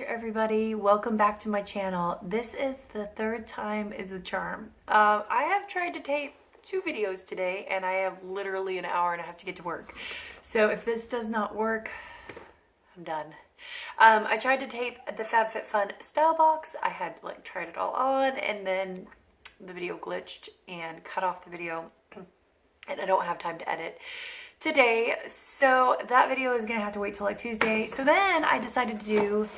Everybody, welcome back to my channel. This is the third time is the charm. I have tried to tape 2 videos today and I have literally an hour and a half to get to work. So if this does not work, I'm done. I tried to tape the FabFitFun style box. I had tried it all on and then the video glitched and cut off the video and I don't have time to edit today. So that video is gonna have to wait till Tuesday. So then I decided to do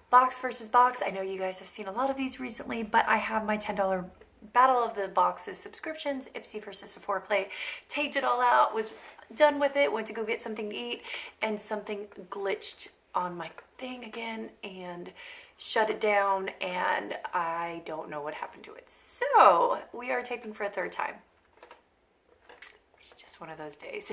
box versus box. I know you guys have seen a lot of these recently, but I have my $10 Battle of the Boxes subscriptions, Ipsy versus Sephora Play. Taped it all out, was done with it, went to go get something to eat, and something glitched on my thing again and shut it down, and I don't know what happened to it. So we are taping for a third time. It's just one of those days.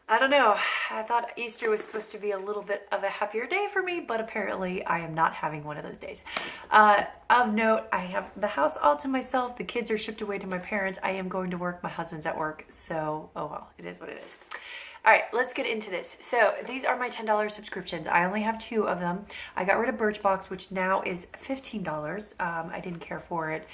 I don't know. I thought Easter was supposed to be a little bit of a happier day for me, but apparently I am not having one of those days. Of note, I have the house all to myself. The kids are shipped away to my parents. I am going to work. My husband's at work. So, oh well, it is what it is. All right, let's get into this. So these are my $10 subscriptions. I only have 2 of them. I got rid of Birchbox, which now is $15. I didn't care for it.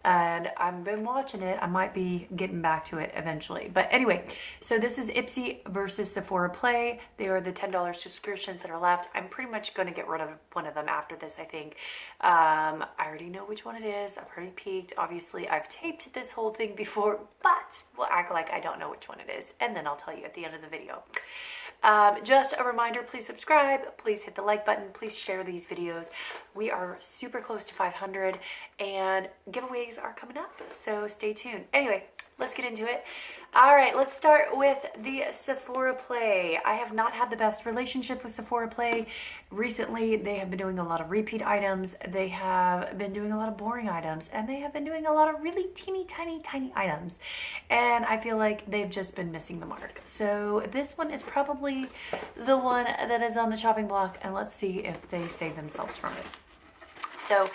And I've been watching it. I might be getting back to it eventually. But anyway, so this is Ipsy versus Sephora Play. They are the $10 subscriptions that are left. I'm pretty much going to get rid of one of them after this, I think. I already know which one it is. I've already peeked. Obviously, I've taped this whole thing before, but we'll act like I don't know which one it is. And then I'll tell you at the end of the video. Just a reminder, please subscribe, please hit the like button, please share these videos. We are super close to 500 and giveaways are coming up, so stay tuned. Anyway, let's get into it. All right, let's start with the Sephora Play. I have not had the best relationship with Sephora Play. Recently, they have been doing a lot of repeat items. They have been doing a lot of boring items, and they have been doing a lot of really teeny tiny items. And I feel like they've just been missing the mark. So this one is probably the one that is on the chopping block, and let's see if they save themselves from it. So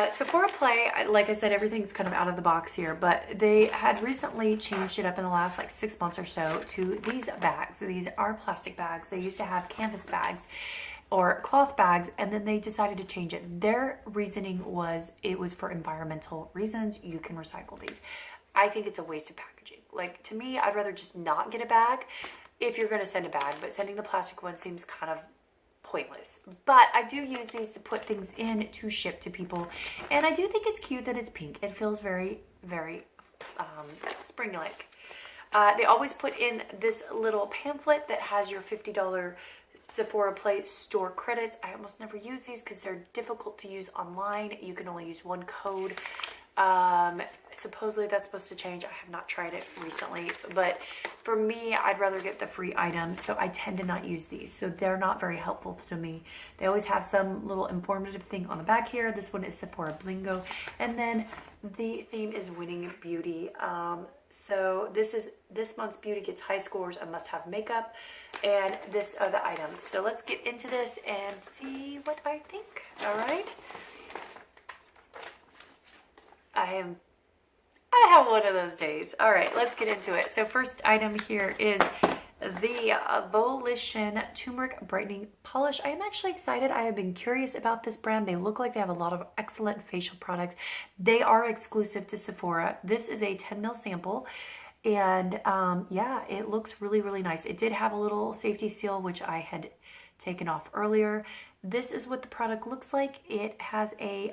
Sephora Play, like I said, everything's kind of out of the box here, but they had recently changed it up in the last 6 months or so to these bags. So these are plastic bags. They used to have canvas bags or cloth bags, and then they decided to change it. Their reasoning was it was for environmental reasons. You can recycle these. I think it's a waste of packaging. To me, I'd rather just not get a bag if you're going to send a bag, but sending the plastic one seems kind of pointless. But I do use these to put things in to ship to people, and I do think it's cute that it's pink. It feels very spring-like. They always put in this little pamphlet that has your $50 Sephora Play store credits. I almost never use these because they're difficult to use online. You can only use one code. Supposedly that's supposed to change. I have not tried it recently, but for me, I'd rather get the free items, so I tend to not use these. So they're not very helpful to me. They always have some little informative thing on the back here. This one is Sephora Blingo, and then the theme is winning beauty. So this month's beauty gets high scores and must have makeup, and this are the items. So let's get into this and see what I think. All right. I have one of those days. All right, let's get into it. So first item here is the Volition Turmeric Brightening Polish. I am actually excited. I have been curious about this brand. They look like they have a lot of excellent facial products. They are exclusive to Sephora. This is a 10 ml sample. And yeah, it looks really nice. It did have a little safety seal, which I had taken off earlier. This is what the product looks like. It has a...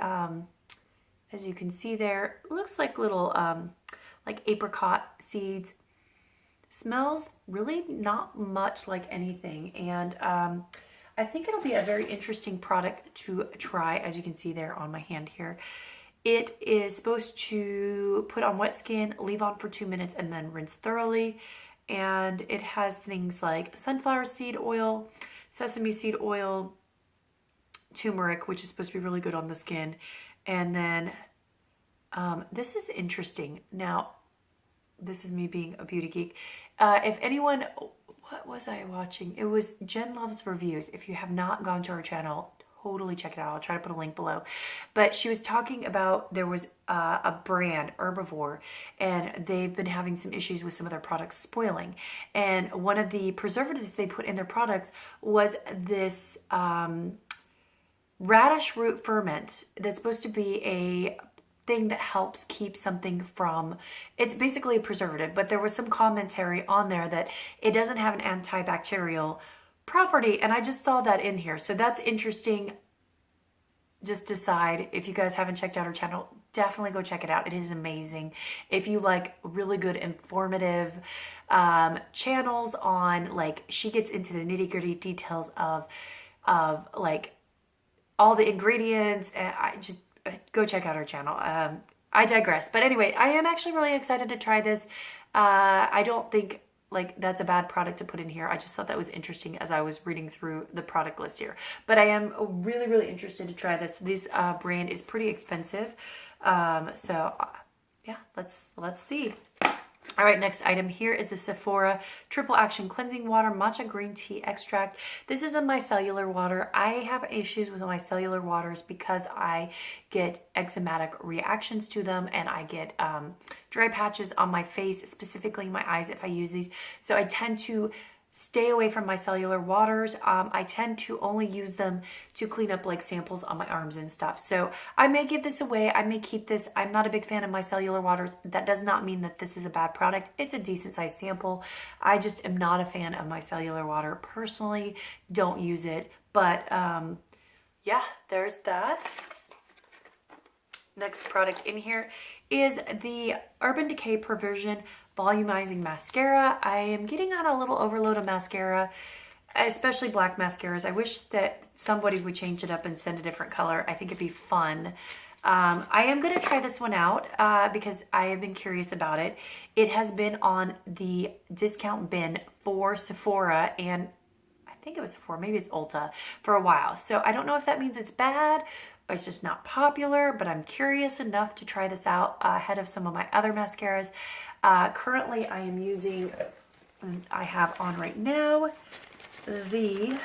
as you can see there, it looks like little apricot seeds. Smells really not much like anything. And I think it'll be a very interesting product to try, as you can see there on my hand here. It is supposed to put on wet skin, leave on for 2 minutes, and then rinse thoroughly. And it has things like sunflower seed oil, sesame seed oil, turmeric, which is supposed to be really good on the skin. And then this is interesting. Now, this is me being a beauty geek. If anyone, what was I watching? It was Jen Loves Reviews. If you have not gone to our channel, totally check it out. I'll try to put a link below. But she was talking about there was a brand, Herbivore, and they've been having some issues with some of their products spoiling. And one of the preservatives they put in their products was this radish root ferment that's supposed to be a thing that helps keep something from, it's basically a preservative, but there was some commentary on there that it doesn't have an antibacterial property, and I just saw that in here. So that's interesting. Just decide, if you guys haven't checked out her channel, definitely go check it out. It is amazing. If you like really good informative channels on, like, she gets into the nitty-gritty details of like all the ingredients, and I just go check out her channel. I digress. But anyway, I am actually really excited to try this. I don't think like that's a bad product to put in here. I just thought that was interesting as I was reading through the product list here. But I am really, really interested to try this. This brand is pretty expensive. So yeah, let's see. All right, next item here is the Sephora Triple Action Cleansing Water Matcha Green Tea Extract. This is a micellar water. I have issues with micellar waters because I get eczematic reactions to them, and I get dry patches on my face, specifically my eyes, if I use these. So I tend to stay away from micellar waters. I tend to only use them to clean up like samples on my arms and stuff. So I may give this away. I may keep this. I'm not a big fan of micellar waters. That does not mean that this is a bad product. It's a decent sized sample. I just am not a fan of micellar water personally. Don't use it. But yeah, there's that. Next product in here is the Urban Decay Perversion Volumizing Mascara. I am getting on a little overload of mascara, especially black mascaras. I wish that somebody would change it up and send a different color. I think it'd be fun. I am going to try this one out because I have been curious about it. It has been on the discount bin for Sephora, and I think it was Sephora, maybe it's Ulta, for a while. So I don't know if that means it's bad, it's just not popular, but I'm curious enough to try this out ahead of some of my other mascaras. Currently, I am using, I have on right now, the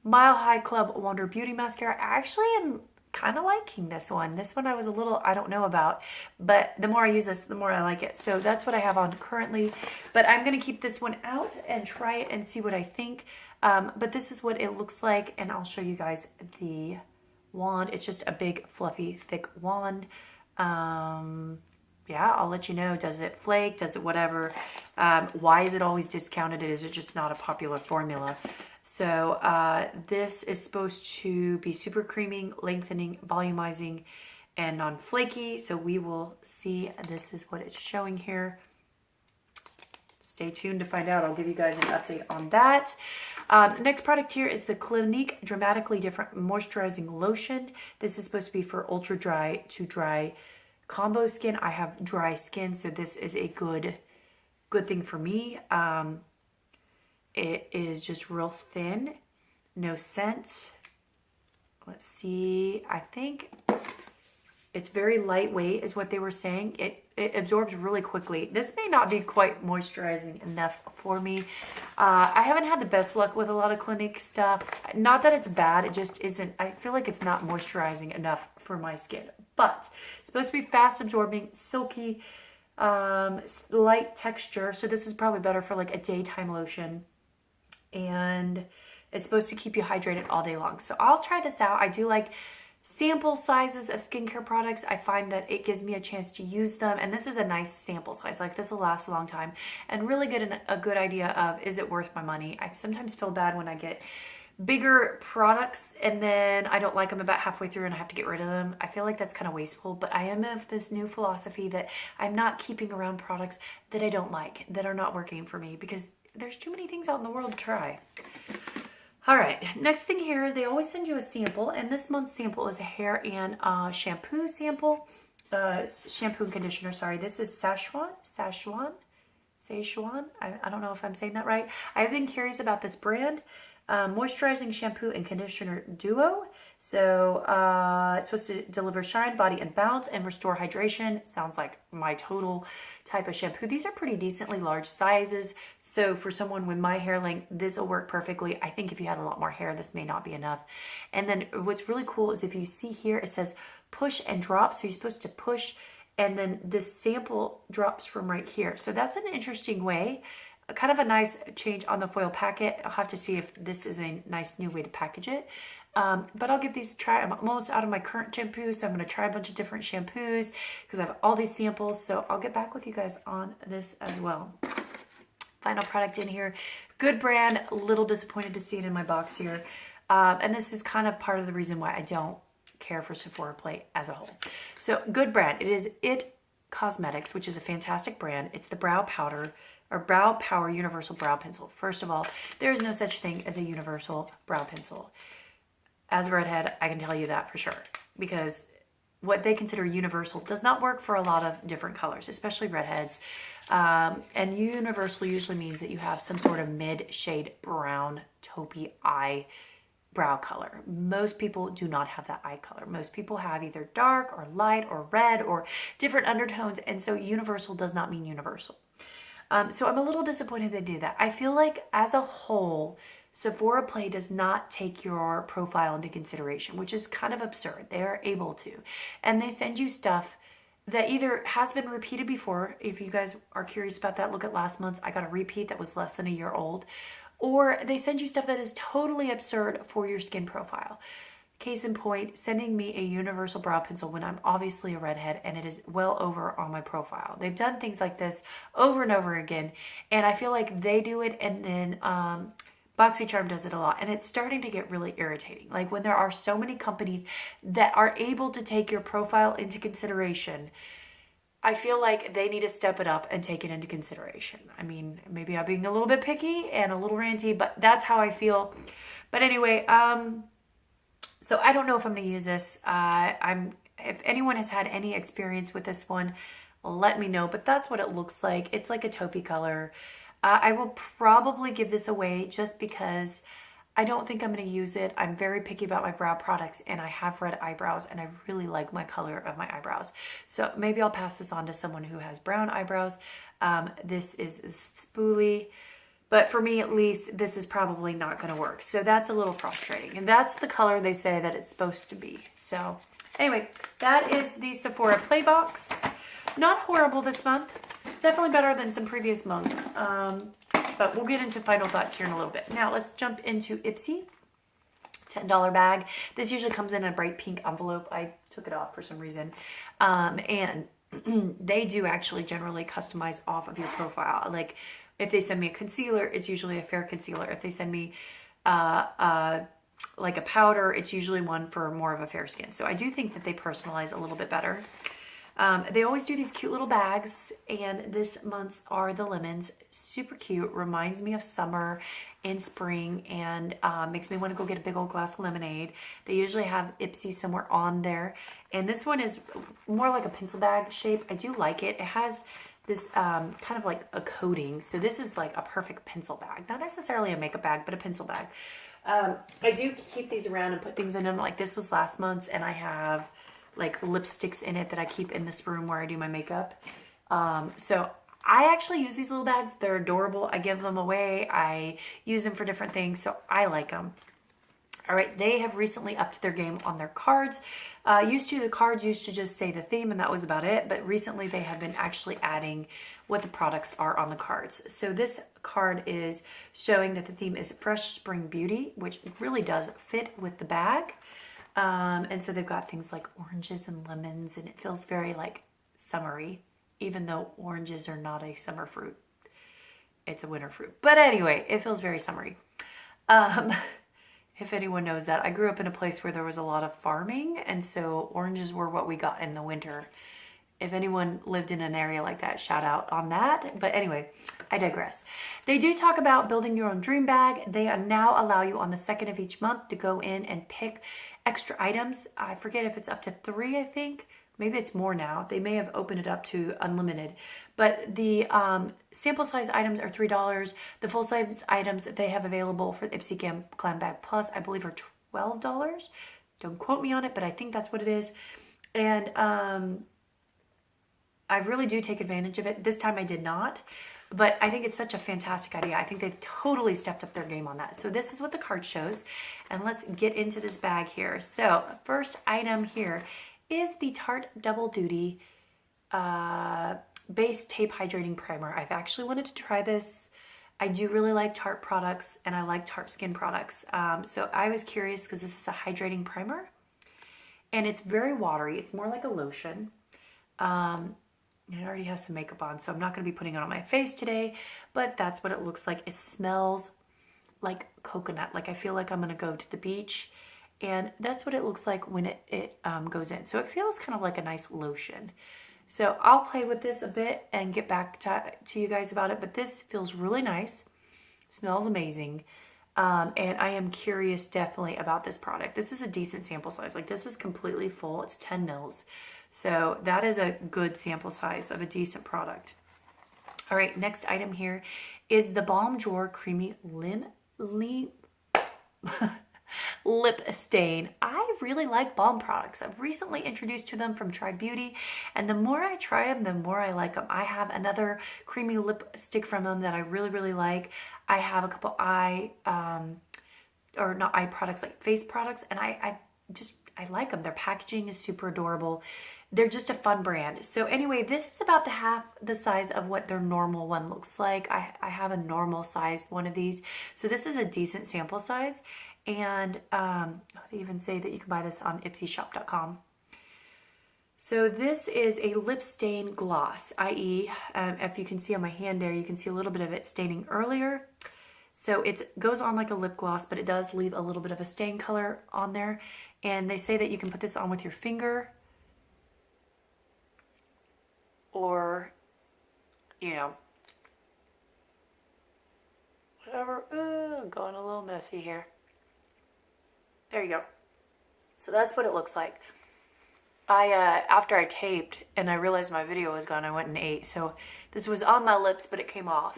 Mile High Club Wonder Beauty Mascara. I actually am kind of liking this one. This one I was a little, I don't know about, but the more I use this, the more I like it. So that's what I have on currently, but I'm going to keep this one out and try it and see what I think. But this is what it looks like, and I'll show you guys the wand. It's just a big fluffy thick wand. Yeah, I'll let you know. Does it flake? Does it whatever? Why is it always discounted? Is it just not a popular formula? So this is supposed to be super creaming, lengthening, volumizing, and non-flaky. So we will see. This is what it's showing here. Stay tuned to find out. I'll give you guys an update on that. Next product here is the Clinique Dramatically Different Moisturizing Lotion. This is supposed to be for ultra dry to dry combo skin. I have dry skin, so this is a good thing for me. It is just real thin, no scent. Let's see. I think it's very lightweight is what they were saying. It absorbs really quickly. This may not be quite moisturizing enough for me. I haven't had the best luck with a lot of Clinique stuff. Not that it's bad, it just isn't. I feel like it's not moisturizing enough for my skin. But it's supposed to be fast absorbing, silky, light texture. So this is probably better for like a daytime lotion. And it's supposed to keep you hydrated all day long. So I'll try this out. I do like sample sizes of skincare products. I find that it gives me a chance to use them, and this is a nice sample size. Like, this will last a long time and really get a good idea of, is it worth my money? I sometimes feel bad when I get bigger products and then I don't like them about halfway through and I have to get rid of them. I feel like that's kind of wasteful, but I am of this new philosophy that I'm not keeping around products that I don't like, that are not working for me, because there's too many things out in the world to try. All right, next thing here, they always send you a sample, and this month's sample is a hair and shampoo sample. Shampoo and conditioner, sorry. This is Szechuan. I don't know if I'm saying that right. I've been curious about this brand. Moisturizing shampoo and conditioner duo. So it's supposed to deliver shine, body, and bounce and restore hydration. Sounds like my total type of shampoo. These are pretty decently large sizes. So for someone with my hair length, this will work perfectly. I think if you had a lot more hair, this may not be enough. And then what's really cool is if you see here, it says push and drop. So you're supposed to push and then this sample drops from right here. So that's an interesting way. Kind of a nice change on the foil packet. I'll have to see if this is a nice new way to package it. But I'll give these a try. I'm almost out of my current shampoo, so I'm going to try a bunch of different shampoos because I have all these samples. So I'll get back with you guys on this as well. Final product in here. Good brand. A little disappointed to see it in my box here. And this is kind of part of the reason why I don't care for Sephora Play as a whole. So good brand. It is It Cosmetics, which is a fantastic brand. It's the brow powder or Brow Power Universal Brow Pencil. First of all, there is no such thing as a universal brow pencil. As a redhead, I can tell you that for sure, because what they consider universal does not work for a lot of different colors, especially redheads. And universal usually means that you have some sort of mid-shade brown taupey eye brow color. Most people do not have that eye color. Most people have either dark or light or red or different undertones, and so universal does not mean universal. So I'm a little disappointed they do that. I feel like as a whole, Sephora Play does not take your profile into consideration, which is kind of absurd. They are able to. And they send you stuff that either has been repeated before. If you guys are curious about that, look at last month's. I got a repeat that was less than a year old. Or they send you stuff that is totally absurd for your skin profile. Case in point, sending me a universal brow pencil when I'm obviously a redhead and it is well over on my profile. They've done things like this over and over again, and I feel like they do it, and then BoxyCharm does it a lot, and it's starting to get really irritating. Like when there are so many companies that are able to take your profile into consideration, I feel like they need to step it up and take it into consideration. I mean, maybe I'm being a little bit picky and a little ranty, but that's how I feel. But anyway, so I don't know if I'm going to use this. If anyone has had any experience with this one, let me know. But that's what it looks like. It's like a taupey color. I will probably give this away just because I don't think I'm going to use it. I'm very picky about my brow products, and I have red eyebrows, and I really like my color of my eyebrows. So maybe I'll pass this on to someone who has brown eyebrows. This is spoolie. But for me, at least, this is probably not going to work. So that's a little frustrating. And that's the color they say that it's supposed to be. So anyway, that is the Sephora Play box. Not horrible this month. Definitely better than some previous months. But we'll get into final thoughts here in a little bit. Now let's jump into Ipsy. $10 bag. This usually comes in a bright pink envelope. I took it off for some reason. And they do actually generally customize off of your profile. Like, if they send me a concealer, it's usually a fair concealer. If they send me like a powder, it's usually one for more of a fair skin. So I do think that they personalize a little bit better. They always do these cute little bags, and this month's are the lemons. Super cute. Reminds me of summer and spring, and makes me want to go get a big old glass of lemonade. They usually have Ipsy somewhere on there. And this one is more like a pencil bag shape. I do like it. It has this kind of like a coating. So this is like a perfect pencil bag. Not necessarily a makeup bag, but a pencil bag. I do keep these around and put things in them. Like this was last month's, and I have like lipsticks in it that I keep in this room where I do my makeup. So I actually use these little bags. They're adorable. I give them away. I use them for different things. So I like them. All right, they have recently upped their game on their cards. The cards used to just say the theme and that was about it, but recently they have been actually adding what the products are on the cards. So this card is showing that the theme is Fresh Spring Beauty, which really does fit with the bag. And so they've got things like oranges and lemons, and it feels very like summery, even though oranges are not a summer fruit. It's a winter fruit. But anyway, it feels very summery. If anyone knows that, I grew up in a place where there was a lot of farming, and so oranges were what we got in the winter. If anyone lived in an area like that, shout out on that. But anyway, I digress. They do talk about building your own dream bag. They now allow you on the 2nd of each month to go in and pick extra items. I forget if it's up to 3, I think, Maybe it's more now. They may have opened it up to unlimited. But the sample size items are $3. The full size items that they have available for the Ipsy Glam Bag Plus, I believe, are $12. Don't quote me on it, but I think that's what it is. And I really do take advantage of it. This time I did not, but I think it's such a fantastic idea. I think they've totally stepped up their game on that. So this is what the card shows, and let's get into this bag here. So first item here is the Tarte Double Duty Base Tape Hydrating Primer. I've actually wanted to try this. I do really like Tarte products, and I like Tarte skin products. So I was curious because this is a hydrating primer, and it's very watery. It's more like a lotion. It already has some makeup on, so I'm not going to be putting it on my face today, but that's what it looks like. It smells like coconut. Like I feel like I'm going to go to the beach, and that's what it looks like when it goes in. So it feels kind of like a nice lotion. So I'll play with this a bit and get back to you guys about it, but this feels really nice. Smells amazing. And I am curious definitely about this product. This is a decent sample size. Like this is completely full. It's 10 mils. So that is a good sample size of a decent product. All right, next item here is the Balm Drawer Creamy Lip Stain. I really like balm products. I've recently introduced to them from Try Beauty, and the more I try them, the more I like them. I have another creamy lipstick from them that I really, really like. I have a couple not eye products, like face products, and I like them. Their packaging is super adorable. They're just a fun brand. So anyway, this is about half the size of what their normal one looks like. I have a normal sized one of these. So this is a decent sample size. And they even say that you can buy this on ipsyshop.com. So this is a lip stain gloss, i.e. If you can see on my hand there, you can see a little bit of it staining earlier. So it goes on like a lip gloss, but it does leave a little bit of a stain color on there. And they say that you can put this on with your finger, or, whatever. Ooh, going a little messy here. There you go. So that's what it looks like. After I taped and I realized my video was gone, I went and ate. So this was on my lips, but it came off.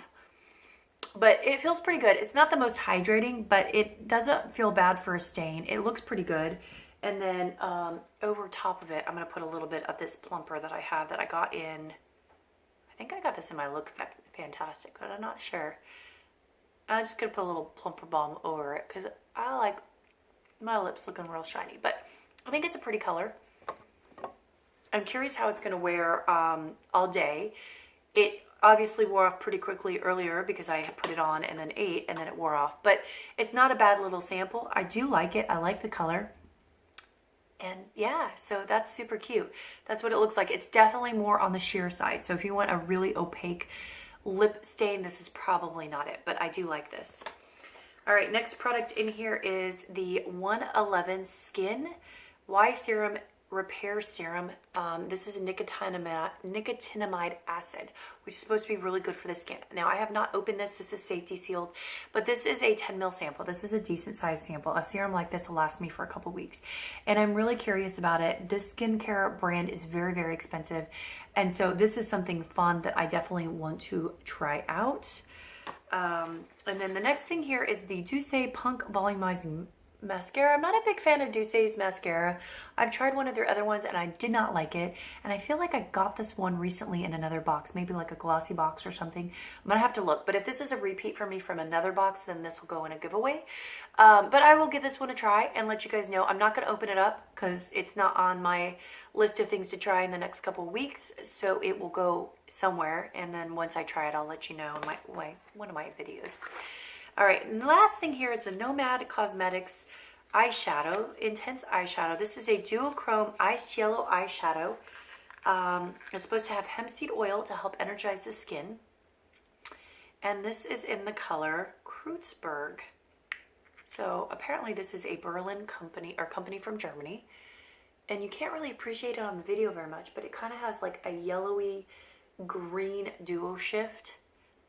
But it feels pretty good. It's not the most hydrating, but it doesn't feel bad for a stain. It looks pretty good. And then over top of it, I'm going to put a little bit of this plumper that I have that I got in, I think I got this in my Look Fantastic, but I'm not sure. I'm just going to put a little plumper balm over it because I like my lips looking real shiny. But I think it's a pretty color. I'm curious how it's going to wear all day. It obviously wore off pretty quickly earlier because I put it on and then ate and then it wore off. But it's not a bad little sample. I do like it. I like the color. And yeah, so that's super cute. That's what it looks like. It's definitely more on the sheer side. So if you want a really opaque lip stain, this is probably not it. But I do like this. All right, next product in here is the 111 Skin Y-Theorem Repair Serum. This is a nicotinamide acid, which is supposed to be really good for the skin. Now, I have not opened this. This is safety sealed, but this is a 10 ml sample. This is a decent sized sample. A serum like this will last me for a couple weeks, and I'm really curious about it. This skincare brand is very, very expensive, and so this is something fun that I definitely want to try out. And then the next thing here is the Douce Punk Volumizing Mascara. I'm not a big fan of Douce's mascara. I've tried one of their other ones and I did not like it. And I feel like I got this one recently in another box, maybe like a glossy box or something. I'm gonna have to look. But if this is a repeat for me from another box, then this will go in a giveaway. But I will give this one a try and let you guys know. I'm not gonna open it up because it's not on my list of things to try in the next couple of weeks. So it will go somewhere. And then once I try it, I'll let you know in one of my videos. All right, and the last thing here is the Nomad Cosmetics eyeshadow, intense eyeshadow. This is a duochrome ice yellow eyeshadow. It's supposed to have hemp seed oil to help energize the skin. And this is in the color Kreuzberg. So apparently this is a Berlin company from Germany. And you can't really appreciate it on the video very much, but it kind of has like a yellowy green duo shift,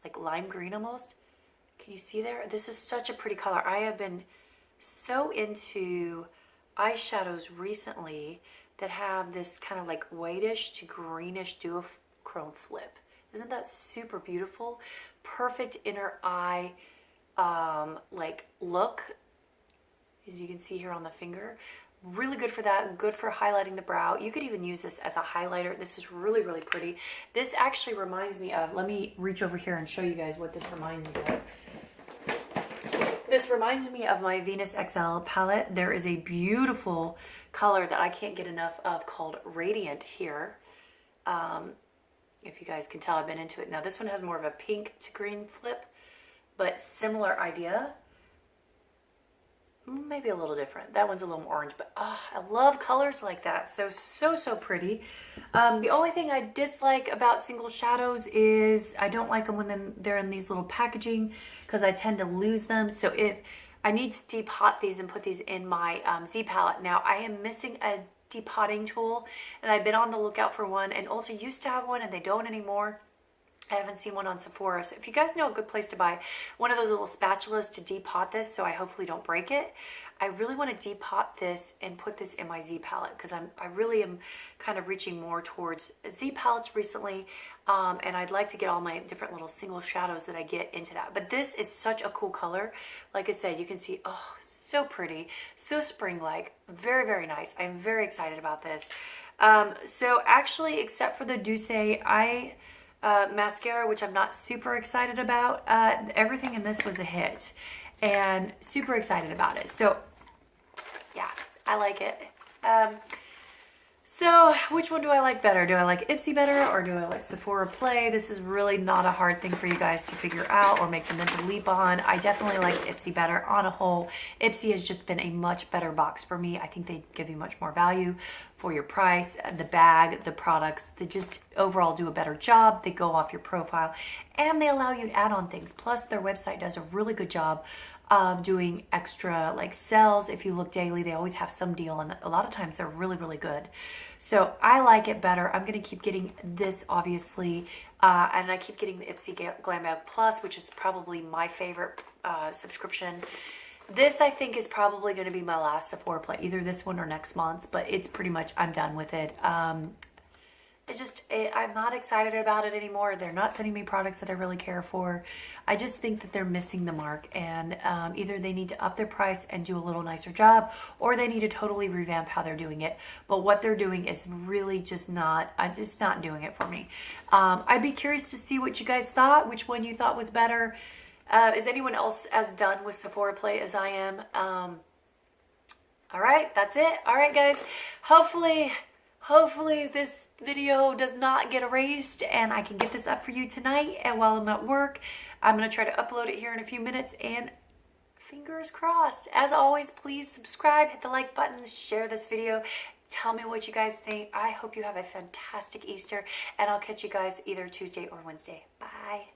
like lime green almost. Can you see there? This is such a pretty color. I have been so into eyeshadows recently that have this kind of like whitish to greenish duochrome flip. Isn't that super beautiful? Perfect inner eye like look, as you can see here on the finger. Really good for that, good for highlighting the brow. You could even use this as a highlighter. This is really, really pretty. This actually reminds me of, let me reach over here and show you guys what this reminds me of. This reminds me of my Venus XL palette. There is a beautiful color that I can't get enough of called Radiant here. If you guys can tell, I've been into it. Now this one has more of a pink to green flip, but similar idea. Maybe a little different. That one's a little more orange, but oh, I love colors like that. So pretty. The only thing I dislike about single shadows is I don't like them when they're in these little packaging, because I tend to lose them. So if I need to depot these and put these in my Z palette. Now I am missing a depotting tool, and I've been on the lookout for one, and Ulta used to have one and they don't anymore. I haven't seen one on Sephora. So if you guys know a good place to buy one of those little spatulas to depot this, so I hopefully don't break it, I really want to depot this and put this in my Z palette, because I really am kind of reaching more towards Z palettes recently, and I'd like to get all my different little single shadows that I get into that. But this is such a cool color. Like I said, you can see, oh, so pretty, so spring-like, very, very nice. I'm very excited about this. So actually, except for the Douce mascara, which I'm not super excited about, everything in this was a hit, and super excited about it. So yeah, I like it. So which one do I like better? Do I like Ipsy better, or do I like Sephora Play? This is really not a hard thing for you guys to figure out or make the mental leap on. I definitely like Ipsy better on a whole. Ipsy has just been a much better box for me. I think they give you much more value for your price. The bag, the products, they just overall do a better job. They go off your profile, and they allow you to add on things. Plus their website does a really good job of doing extra like sales. If you look daily, they always have some deal, and a lot of times they're really, really good. So I like it better. I'm gonna keep getting this, obviously, and I keep getting the Ipsy Glam Bag Plus, which is probably my favorite subscription. This, I think, is probably going to be my last Sephora Play, either this one or next month, but it's pretty much, I'm done with it. I'm not excited about it anymore. They're not sending me products that I really care for. I just think that they're missing the mark, and either they need to up their price and do a little nicer job, or they need to totally revamp how they're doing it. But what they're doing is really just not doing it for me. I'd be curious to see what you guys thought, which one you thought was better. Is anyone else as done with Sephora Play as I am? All right, that's it. All right, guys. Hopefully this video does not get erased, and I can get this up for you tonight. And while I'm at work, I'm going to try to upload it here in a few minutes, and fingers crossed. As always, please subscribe, hit the like button, share this video. Tell me what you guys think. I hope you have a fantastic Easter, and I'll catch you guys either Tuesday or Wednesday. Bye.